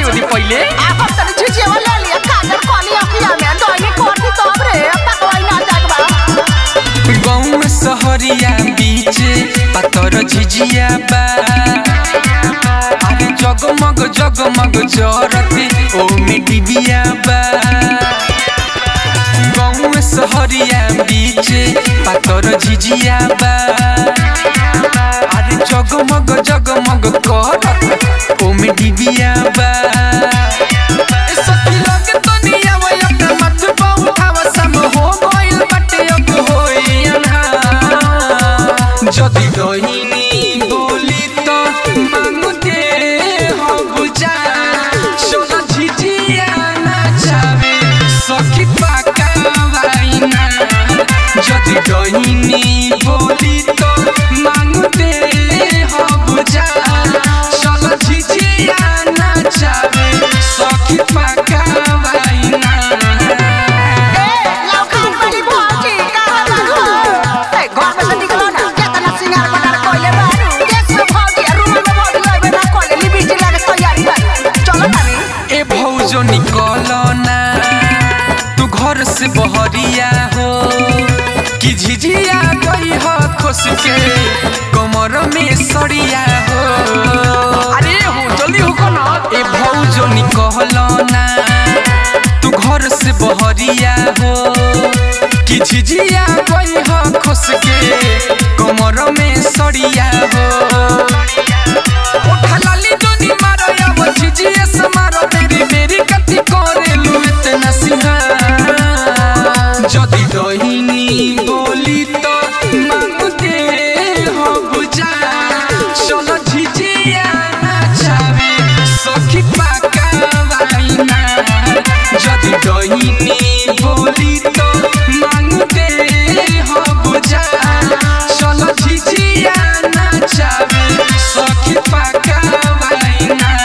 होली पहिले आप तनी झिझिया ले लिया काजल कोली अखिया में दोनी कोठी तब रे पकवाई ना जागबा गाँव में सहरिया बीच पतर झिझिया बा अरे जगमग जगमग जरते ओ में डिबिया बा गाँव में सहरिया बीच पतर झिझिया बा अरे जगमग जगमग करते ओ में डिबिया बा सखी लगे तो निया वया के मत बाऊ खावा सम हो गइल बटे अब होई जदि दहिनी बोली तो मांगू दे हो बुझा सोना झिझिया नाचावे सखी पाका वाइना जदि दहिनी बोली तो मांगू दे हो बुझा सोना झिझिया नाचावे सखी पाका वाइना जो निकलो ना तू घर से बहरिया हो कि झिझिया गई हो खुश के कमर में सड़िया हो अरे हो जल्दी हो ना ए भौजो निकलो ना तू घर से बहरिया हो कि झिझिया गई हो खुश के कमर में सड़िया हो उठा लाली जोनी मारो या वो झिझिया से मारो तेरी मेरी कथी करेलु इतना सिंगार जदि दहिनी बोली तो मांगू दे हो बुझा चलो झिझिया नाचावे सखी पाका वाइना जदि दहिनी बोली तो मांगू दे हो बुझा चलो झिझिया नाचावे सखी पाका वाइना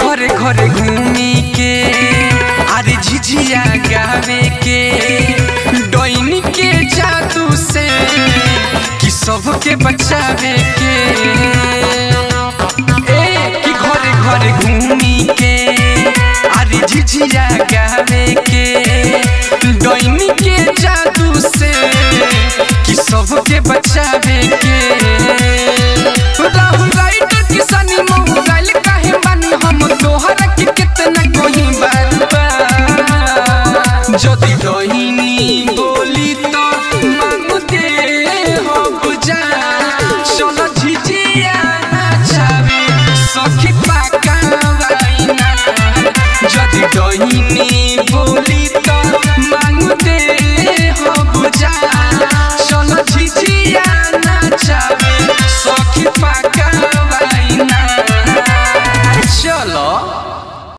घरे घरे घूमी के अरे झिझिया गावे के डोइनी के जादू से कि सबके बचावे के कि घरे घरे घूमी के अरे झिझिया गावे के डोइनी के जादू से कि सबके बचावे के राहुल राइटर किसानी मोबाइल काहे बानी हम तोहरा के कितना कोई बात जदि दहिनी बोली तो मांगू दे हो बुझा चलो